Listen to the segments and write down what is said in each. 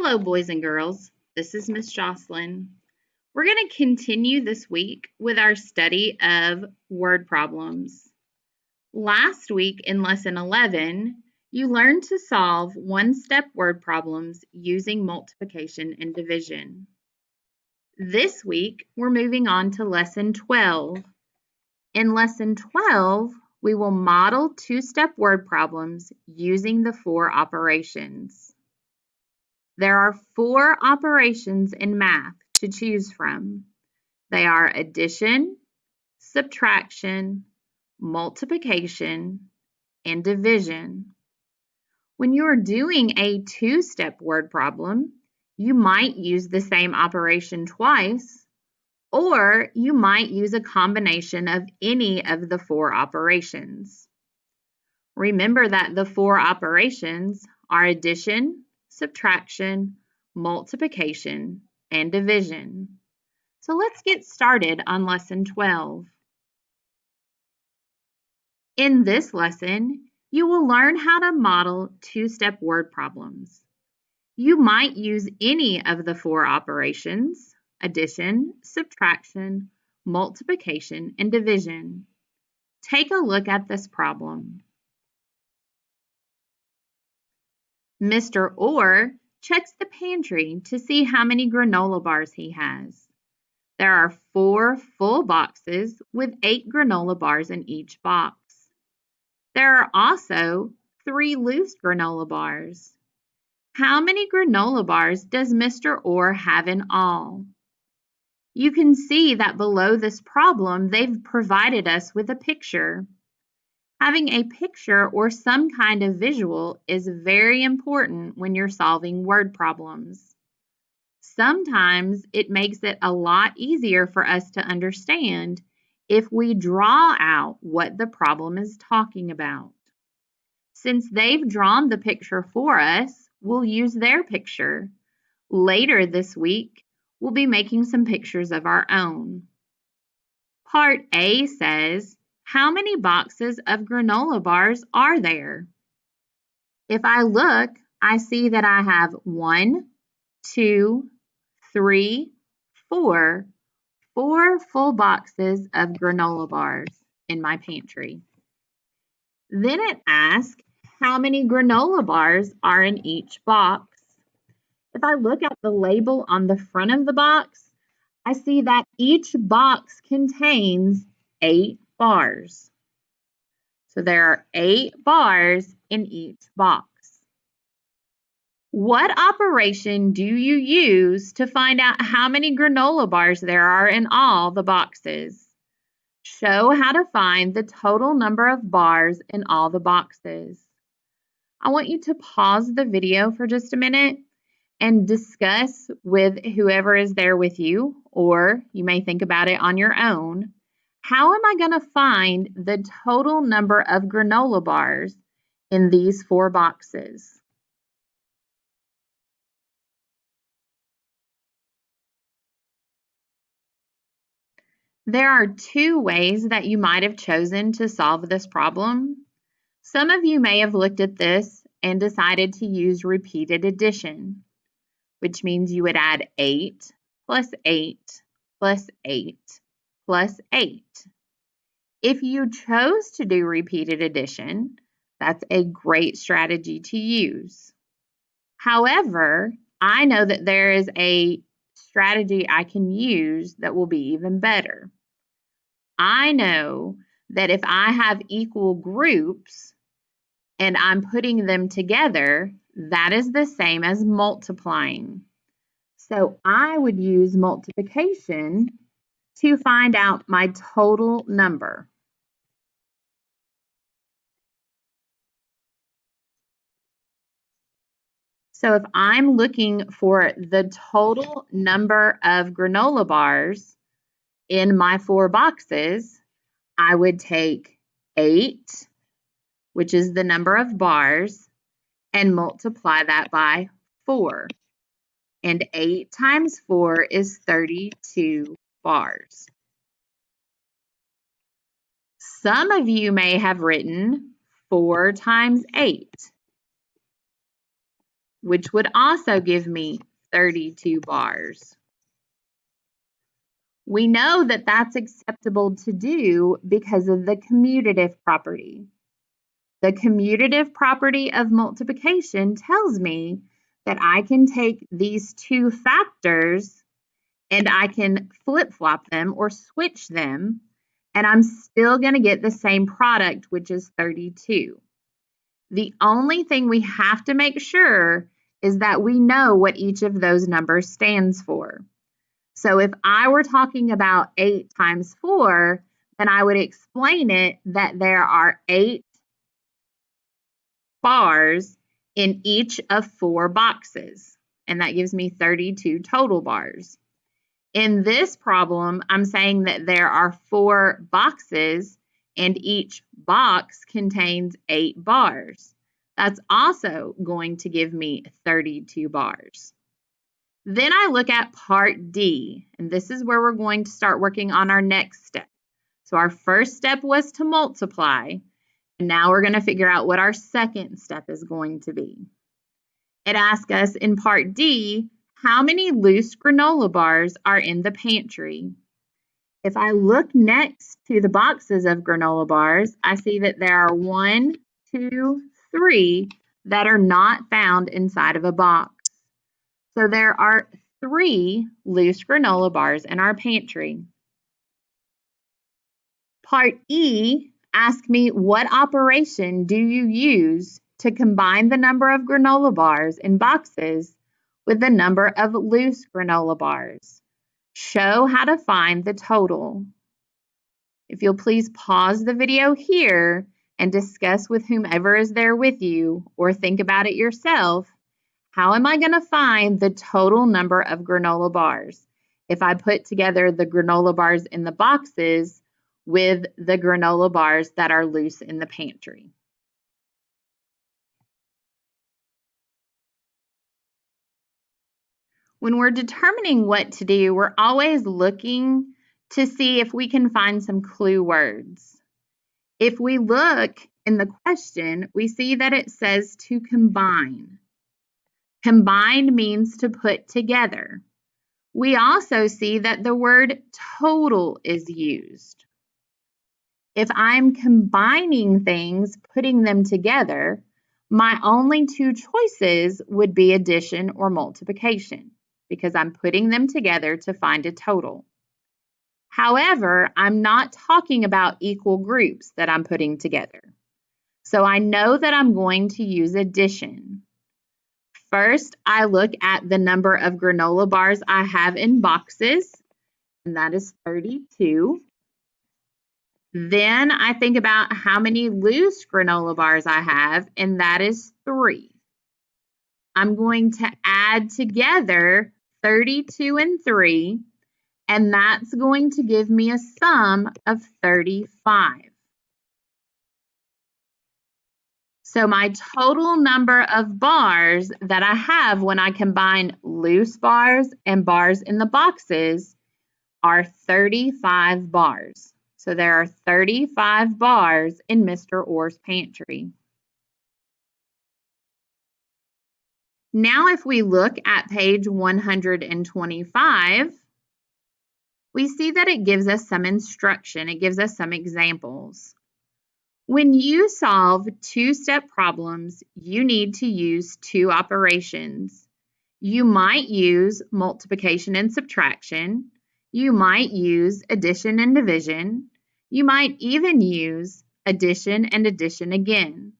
Hello, boys and girls. This is Miss Jocelyn. We're going to continue this week with our study of word problems. Last week in Lesson 11, you learned to solve one-step word problems using multiplication and division. This week, we're moving on to Lesson 12. In Lesson 12, we will model two-step word problems using the four operations. There are four operations in math to choose from. They are addition, subtraction, multiplication, and division. When you are doing a two-step word problem, you might use the same operation twice, or you might use a combination of any of the four operations. Remember that the four operations are addition, subtraction, multiplication, and division. So let's get started on Lesson 12. In this lesson, you will learn how to model two-step word problems. You might use any of the four operations: addition, subtraction, multiplication, and division. Take a look at this problem. Mr. Orr checks the pantry to see how many granola bars he has. There are 4 full boxes with 8 granola bars in each box. There are also 3 loose granola bars. How many granola bars does Mr. Orr have in all? You can see that below this problem, they've provided us with a picture. Having a picture or some kind of visual is very important when you're solving word problems. Sometimes it makes it a lot easier for us to understand if we draw out what the problem is talking about. Since they've drawn the picture for us, we'll use their picture. Later this week, we'll be making some pictures of our own. Part A says, how many boxes of granola bars are there? If I look, I see that I have 1, 2, 3, 4 full boxes of granola bars in my pantry. Then it asks how many granola bars are in each box. If I look at the label on the front of the box, I see that each box contains 8 bars. So there are 8 bars in each box. What operation do you use to find out how many granola bars there are in all the boxes? Show how to find the total number of bars in all the boxes. I want you to pause the video for just a minute and discuss with whoever is there with you, or you may think about it on your own. How am I going to find the total number of granola bars in these 4 boxes? There are 2 ways that you might have chosen to solve this problem. Some of you may have looked at this and decided to use repeated addition, which means you would add 8 plus 8 plus 8 plus 8. If you chose to do repeated addition, that's a great strategy to use. However, I know that there is a strategy I can use that will be even better. I know that if I have equal groups and I'm putting them together, that is the same as multiplying. So I would use multiplication to find out my total number. So if I'm looking for the total number of granola bars in my 4 boxes, I would take 8, which is the number of bars, and multiply that by 4. And 8 times 4 is 32 bars. Some of you may have written 4 times 8. which would also give me 32 bars. We know that that's acceptable to do because of the commutative property. The commutative property of multiplication tells me that I can take these two factors and I can flip-flop them or switch them, and I'm still going to get the same product, which is 32. The only thing we have to make sure is that we know what each of those numbers stands for. So if I were talking about 8 times 4, then I would explain it that there are 8 bars in each of 4 boxes, and that gives me 32 total bars. In this problem, I'm saying that there are 4 boxes and each box contains 8 bars. That's also going to give me 32 bars. Then I look at part D, and this is where we're going to start working on our next step. So our first step was to multiply, and now we're going to figure out what our second step is going to be. It asks us in part D, how many loose granola bars are in the pantry? If I look next to the boxes of granola bars, I see that there are 1, 2, 3 that are not found inside of a box. So there are 3 loose granola bars in our pantry. Part E asks me, what operation do you use to combine the number of granola bars in boxes with the number of loose granola bars? Show how to find the total. If you'll please pause the video here and discuss with whomever is there with you, or think about it yourself. How am I going to find the total number of granola bars if I put together the granola bars in the boxes with the granola bars that are loose in the pantry? When we're determining what to do, we're always looking to see if we can find some clue words. If we look in the question, we see that it says to combine. Combined means to put together. We also see that the word total is used. If I'm combining things, putting them together, my only 2 choices would be addition or multiplication, because I'm putting them together to find a total. However, I'm not talking about equal groups that I'm putting together. So I know that I'm going to use addition. First, I look at the number of granola bars I have in boxes, and that is 32. Then I think about how many loose granola bars I have, and that is 3. I'm going to add together 32 and 3, and that's going to give me a sum of 35. So my total number of bars that I have when I combine loose bars and bars in the boxes are 35 bars. So there are 35 bars in Mr. Orr's pantry. Now if we look at page 125, we see that it gives us some instruction. It gives us some examples. When you solve 2-step problems, you need to use 2 operations. You might use multiplication and subtraction. You might use addition and division. You might even use addition and addition again.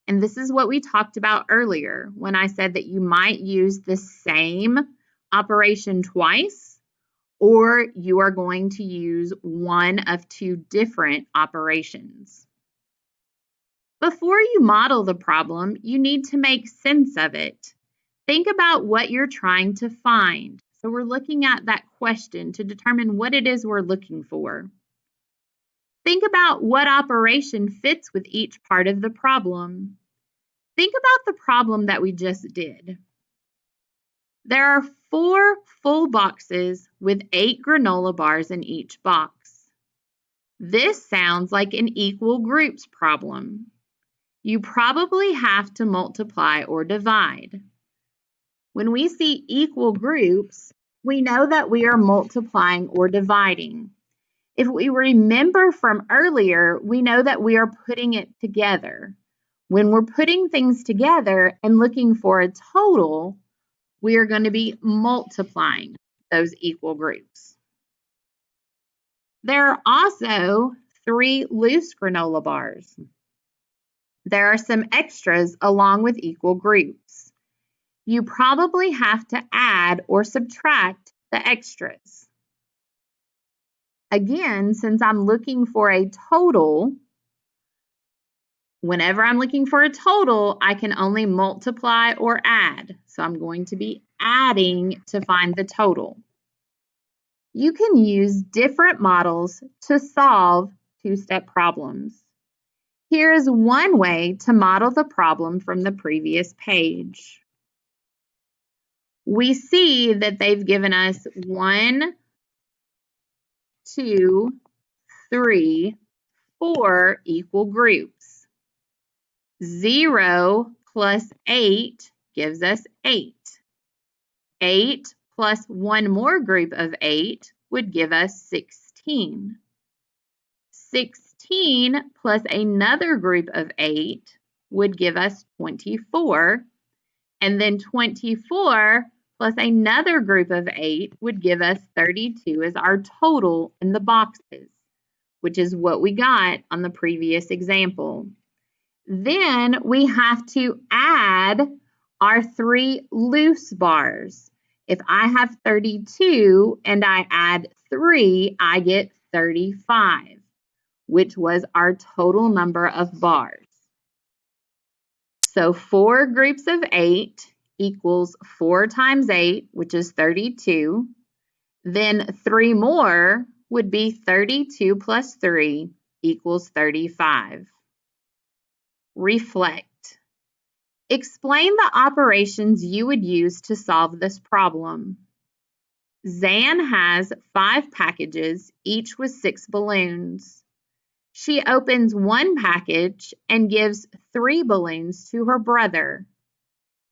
And this is what we talked about earlier when I said that you might use the same operation twice, or you are going to use one of 2 different operations. Before you model the problem, you need to make sense of it. Think about what you're trying to find. So we're looking at that question to determine what it is we're looking for. Think about what operation fits with each part of the problem. Think about the problem that we just did. There are 4 full boxes with 8 granola bars in each box. This sounds like an equal groups problem. You probably have to multiply or divide. When we see equal groups, we know that we are multiplying or dividing. If we remember from earlier, we know that we are putting it together. When we're putting things together and looking for a total, we are going to be multiplying those equal groups. There are also 3 loose granola bars. There are some extras along with equal groups. You probably have to add or subtract the extras. Again, since I'm looking for a total, whenever I'm looking for a total, I can only multiply or add. So I'm going to be adding to find the total. You can use different models to solve two-step problems. Here is one way to model the problem from the previous page. We see that they've given us 1, 2, 3, 4 equal groups. 0 plus 8 gives us 8. 8 plus one more group of 8 would give us 16. 16 plus another group of 8 would give us 24. And then 24 plus another group of 8 would give us 32 as our total in the boxes, which is what we got on the previous example. Then we have to add our 3 loose bars. If I have 32 and I add 3, I get 35, which was our total number of bars. So 4 groups of 8 equals 4 times 8, which is 32. Then 3 more would be 32 plus 3 equals 35. Reflect. Explain the operations you would use to solve this problem. Zan has 5 packages, each with 6 balloons. She opens one package and gives 3 balloons to her brother.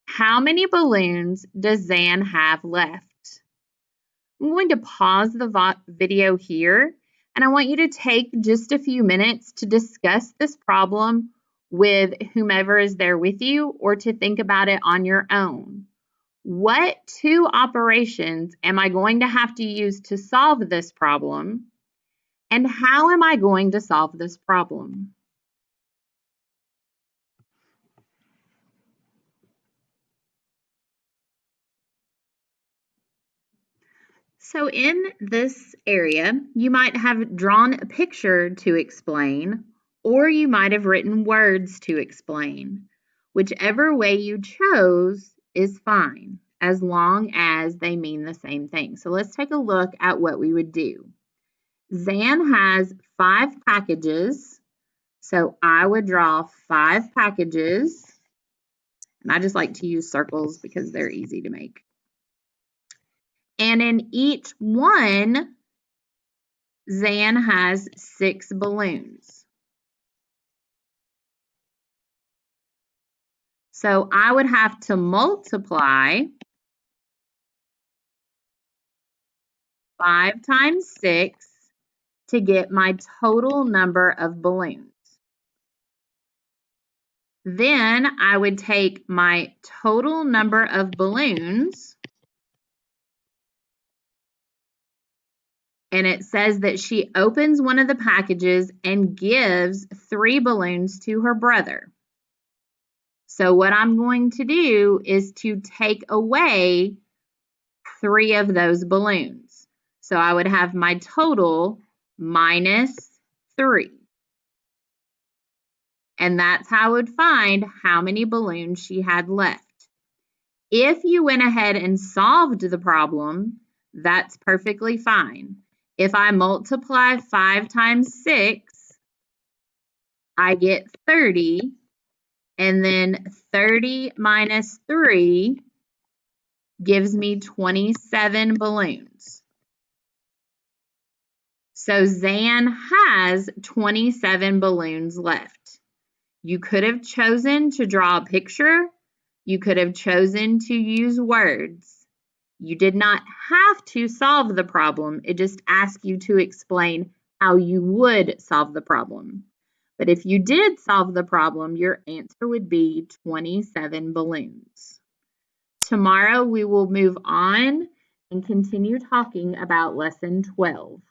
How many balloons does Zan have left? I'm going to pause the video here, and I want you to take just a few minutes to discuss this problem with whomever is there with you or to think about it on your own. What 2 operations am I going to have to use to solve this problem? And how am I going to solve this problem? So in this area, you might have drawn a picture to explain, or you might have written words to explain. Whichever way you chose is fine, as long as they mean the same thing. So let's take a look at what we would do. Zan has 5 packages, so I would draw 5 packages, and I just like to use circles because they're easy to make. And in each one, Zan has 6 balloons. So I would have to multiply 5 times 6 to get my total number of balloons. Then I would take my total number of balloons, and it says that she opens one of the packages and gives 3 balloons to her brother. So what I'm going to do is to take away 3 of those balloons. So I would have my total minus 3. And that's how I would find how many balloons she had left. If you went ahead and solved the problem, that's perfectly fine. If I multiply 5 times 6, I get 30. And then 30 minus 3 gives me 27 balloons. So Zan has 27 balloons left. You could have chosen to draw a picture. You could have chosen to use words. You did not have to solve the problem. It just asked you to explain how you would solve the problem. But if you did solve the problem, your answer would be 27 balloons. Tomorrow we will move on and continue talking about lesson 12.